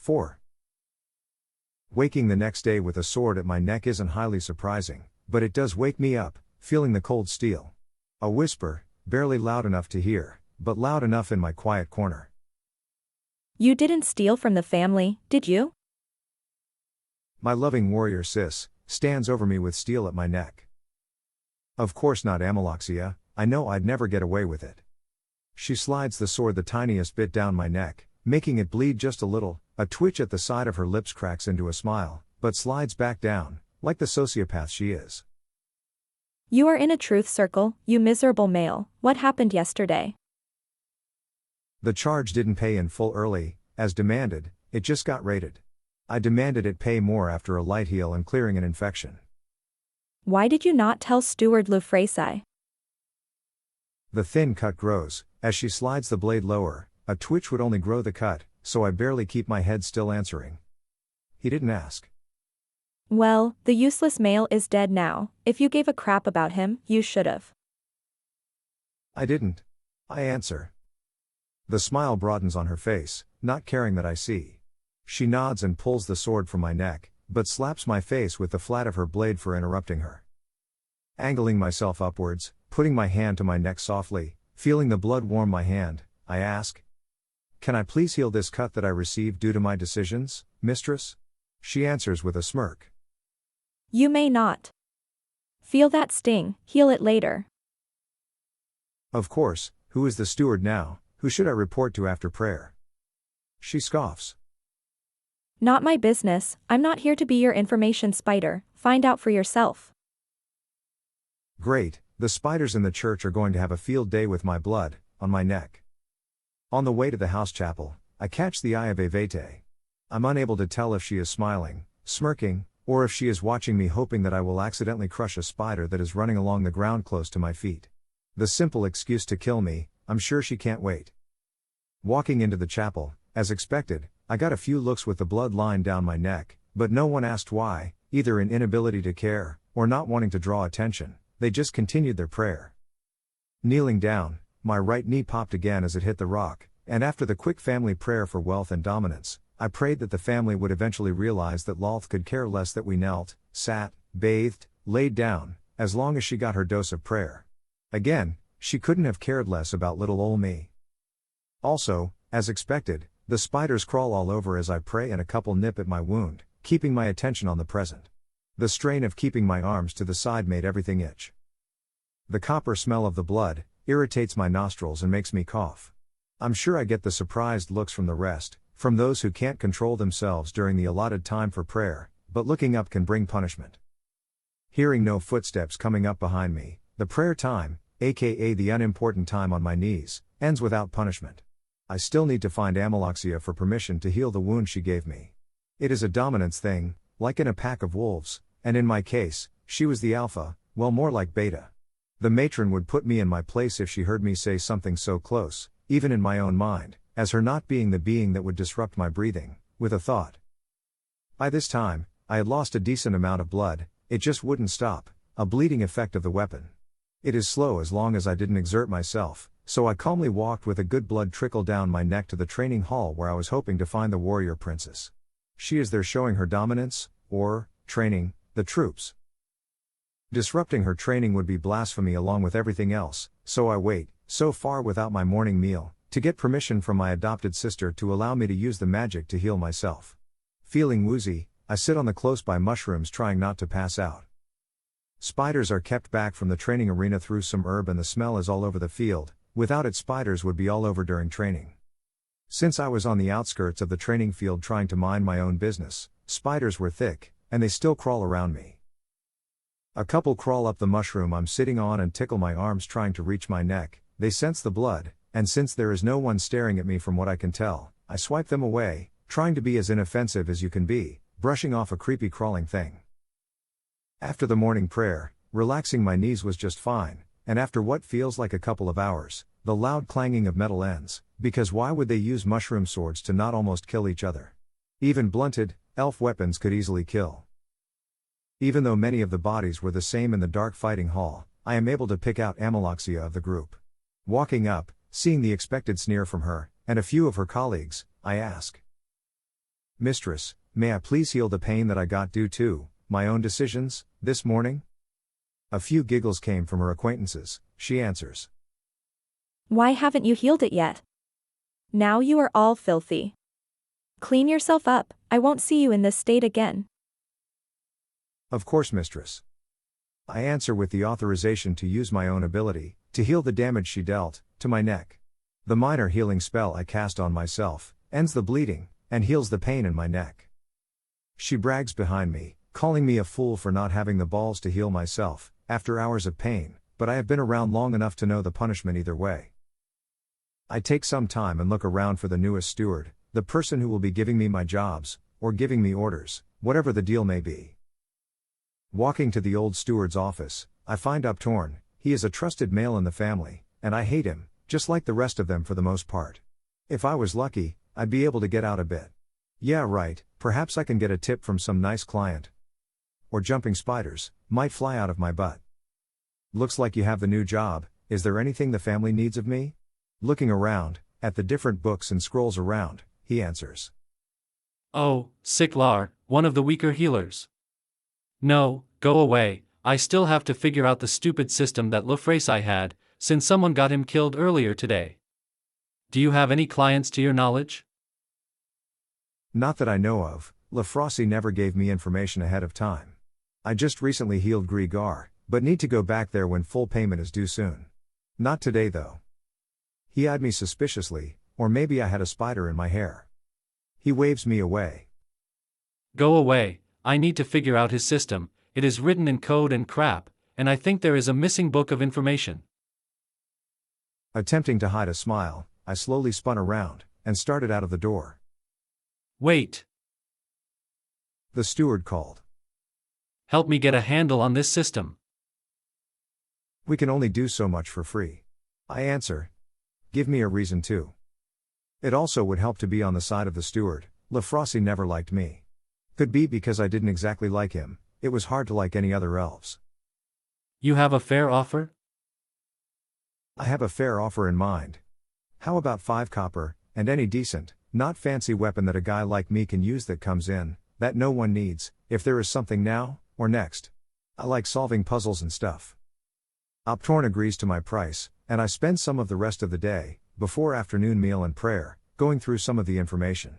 4. Waking the next day with a sword at my neck isn't highly surprising, but it does wake me up, feeling the cold steel. A whisper, barely loud enough to hear, but loud enough in my quiet corner. You didn't steal from the family, did you? My loving warrior sis stands over me with steel at my neck. Of course not, Amaloxia, I know I'd never get away with it. She slides the sword the tiniest bit down my neck, making it bleed just a little. A twitch at the side of her lips cracks into a smile, but slides back down, like the sociopath she is. You are in a truth circle, you miserable male. What happened yesterday? The charge didn't pay in full early, as demanded, it just got rated. I demanded it pay more after a light heal and clearing an infection. Why did you not tell Steward Lufrasi? The thin cut grows, as she slides the blade lower. A twitch would only grow the cut, so I barely keep my head still answering. He didn't ask. Well, the useless male is dead now. If you gave a crap about him, you should've. I didn't. I answer. The smile broadens on her face, not caring that I see. She nods and pulls the sword from my neck, but slaps my face with the flat of her blade for interrupting her. Angling myself upwards, putting my hand to my neck softly, feeling the blood warm my hand, I ask. Can I please heal this cut that I received due to my decisions, mistress? She answers with a smirk. You may not. Feel that sting, heal it later. Of course, who is the steward now? Who should I report to after prayer? She scoffs. Not my business, I'm not here to be your information spider, find out for yourself. Great, the spiders in the church are going to have a field day with my blood on my neck. On the way to the house chapel, I catch the eye of Evete. I'm unable to tell if she is smiling, smirking, or if she is watching me hoping that I will accidentally crush a spider that is running along the ground close to my feet. The simple excuse to kill me, I'm sure she can't wait. Walking into the chapel, as expected, I got a few looks with the blood line down my neck, but no one asked why, either in inability to care, or not wanting to draw attention, they just continued their prayer. Kneeling down, my right knee popped again as it hit the rock, and after the quick family prayer for wealth and dominance, I prayed that the family would eventually realize that Lolth could care less that we knelt, sat, bathed, laid down, as long as she got her dose of prayer. Again, she couldn't have cared less about little ol' me. Also, as expected, the spiders crawl all over as I pray and a couple nip at my wound, keeping my attention on the present. The strain of keeping my arms to the side made everything itch. The copper smell of the blood irritates my nostrils and makes me cough. I'm sure I get the surprised looks from the rest, from those who can't control themselves during the allotted time for prayer, but looking up can bring punishment. Hearing no footsteps coming up behind me, the prayer time, aka the unimportant time on my knees, ends without punishment. I still need to find Amaloxia for permission to heal the wound she gave me. It is a dominance thing, like in a pack of wolves, and in my case, she was the alpha, well more like beta. The matron would put me in my place if she heard me say something so close, even in my own mind, as her not being the being that would disrupt my breathing, with a thought. By this time, I had lost a decent amount of blood, it just wouldn't stop, a bleeding effect of the weapon. It is slow as long as I didn't exert myself, so I calmly walked with a good blood trickle down my neck to the training hall where I was hoping to find the warrior princess. She is there showing her dominance, or, training, the troops. Disrupting her training would be blasphemy along with everything else, so I wait, so far without my morning meal, to get permission from my adopted sister to allow me to use the magic to heal myself. Feeling woozy, I sit on the close-by mushrooms trying not to pass out. Spiders are kept back from the training arena through some herb and the smell is all over the field, without it spiders would be all over during training. Since I was on the outskirts of the training field trying to mind my own business, spiders were thick, and they still crawl around me. A couple crawl up the mushroom I'm sitting on and tickle my arms trying to reach my neck. They sense the blood, and since there is no one staring at me from what I can tell, I swipe them away, trying to be as inoffensive as you can be, brushing off a creepy crawling thing. After the morning prayer, relaxing my knees was just fine, and after what feels like a couple of hours, the loud clanging of metal ends, because why would they use mushroom swords to not almost kill each other? Even blunted, elf weapons could easily kill. Even though many of the bodies were the same in the dark fighting hall, I am able to pick out Amaloxia of the group. Walking up, seeing the expected sneer from her, and a few of her colleagues, I ask. Mistress, may I please heal the pain that I got due to my own decisions this morning? A few giggles came from her acquaintances. She answers. Why haven't you healed it yet? Now you are all filthy. Clean yourself up, I won't see you in this state again. Of course, mistress. I answer with the authorization to use my own ability to heal the damage she dealt to my neck. The minor healing spell I cast on myself ends the bleeding and heals the pain in my neck. She brags behind me, calling me a fool for not having the balls to heal myself after hours of pain, but I have been around long enough to know the punishment either way. I take some time and look around for the newest steward, the person who will be giving me my jobs, or giving me orders, whatever the deal may be. Walking to the old steward's office, I find Uptorn. He is a trusted male in the family, and I hate him, just like the rest of them for the most part. If I was lucky, I'd be able to get out a bit. Yeah, right, perhaps I can get a tip from some nice client. Or jumping spiders might fly out of my butt. Looks like you have the new job. Is there anything the family needs of me? Looking around, at the different books and scrolls around, he answers. Oh, Siclar, one of the weaker healers. No, go away, I still have to figure out the stupid system that Lefraci had, since someone got him killed earlier today. Do you have any clients to your knowledge? Not that I know of. Lefraci never gave me information ahead of time. I just recently healed Grigar, but need to go back there when full payment is due soon. Not today though. He eyed me suspiciously, or maybe I had a spider in my hair. He waves me away. Go away, I need to figure out his system, it is written in code and crap, and I think there is a missing book of information. Attempting to hide a smile, I slowly spun around, and started out of the door. Wait. The steward called. Help me get a handle on this system. We can only do so much for free. I answer. Give me a reason to. It also would help to be on the side of the steward. Lefraci never liked me. Could be because I didn't exactly like him. It was hard to like any other elves. You have a fair offer? I have a fair offer in mind. How about 5 copper, and any decent, not fancy weapon that a guy like me can use that comes in, that no one needs, if there is something now, or next. I like solving puzzles and stuff. Uptorn agrees to my price, and I spend some of the rest of the day, before afternoon meal and prayer, going through some of the information.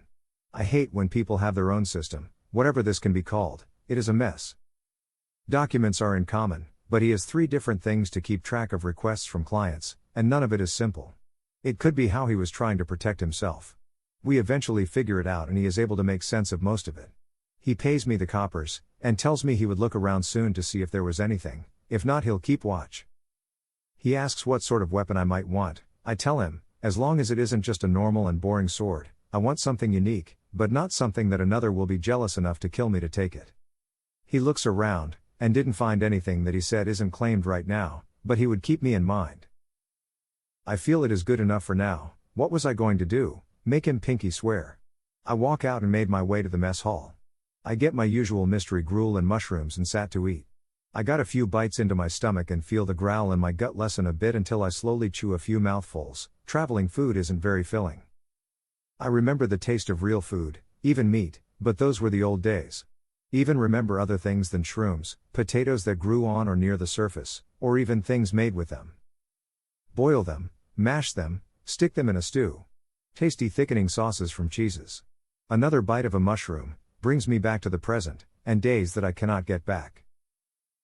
I hate when people have their own system, whatever this can be called, it is a mess. Documents are in common, but he has 3 different things to keep track of requests from clients, and none of it is simple. It could be how he was trying to protect himself. We eventually figure it out and he is able to make sense of most of it. He pays me the coppers, and tells me he would look around soon to see if there was anything, if not he'll keep watch. He asks what sort of weapon I might want. I tell him, as long as it isn't just a normal and boring sword, I want something unique, but not something that another will be jealous enough to kill me to take it. He looks around, and didn't find anything that he said isn't claimed right now, but he would keep me in mind. I feel it is good enough for now. What was I going to do? Make him pinky swear? I walk out and made my way to the mess hall. I get my usual mystery gruel and mushrooms and sat to eat. I got a few bites into my stomach and feel the growl in my gut lessen a bit until I slowly chew a few mouthfuls. Traveling food isn't very filling. I remember the taste of real food, even meat, but those were the old days. Even remember other things than shrooms, potatoes that grew on or near the surface, or even things made with them. Boil them, mash them, stick them in a stew. Tasty thickening sauces from cheeses. Another bite of a mushroom brings me back to the present, and days that I cannot get back.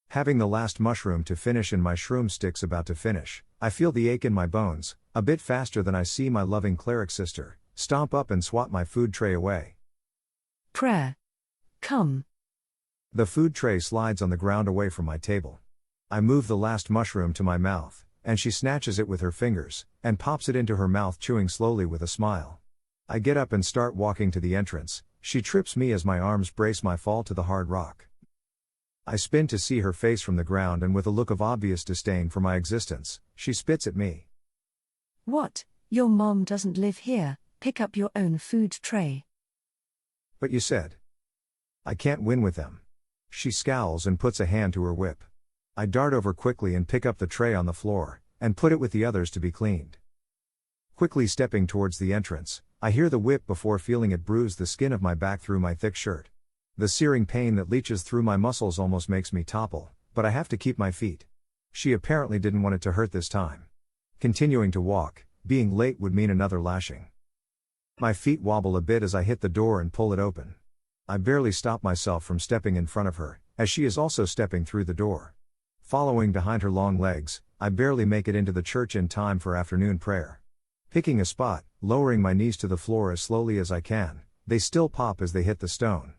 Having the last mushroom to finish and my shroom sticks about to finish, I feel the ache in my bones, a bit faster than I see my loving cleric sister stomp up and swat my food tray away. Prayer. Come. The food tray slides on the ground away from my table. I move the last mushroom to my mouth, and she snatches it with her fingers, and pops it into her mouth, chewing slowly with a smile. I get up and start walking to the entrance. She trips me as my arms brace my fall to the hard rock. I spin to see her face from the ground, and with a look of obvious disdain for my existence, she spits at me. What? Your mom doesn't live here, pick up your own food tray. But you said. I can't win with them. She scowls and puts a hand to her whip. I dart over quickly and pick up the tray on the floor, and put it with the others to be cleaned. Quickly stepping towards the entrance, I hear the whip before feeling it bruise the skin of my back through my thick shirt. The searing pain that leaches through my muscles almost makes me topple, but I have to keep my feet. She apparently didn't want it to hurt this time. Continuing to walk, being late would mean another lashing. My feet wobble a bit as I hit the door and pull it open. I barely stop myself from stepping in front of her, as she is also stepping through the door. Following behind her long legs, I barely make it into the church in time for afternoon prayer. Picking a spot, lowering my knees to the floor as slowly as I can, they still pop as they hit the stone.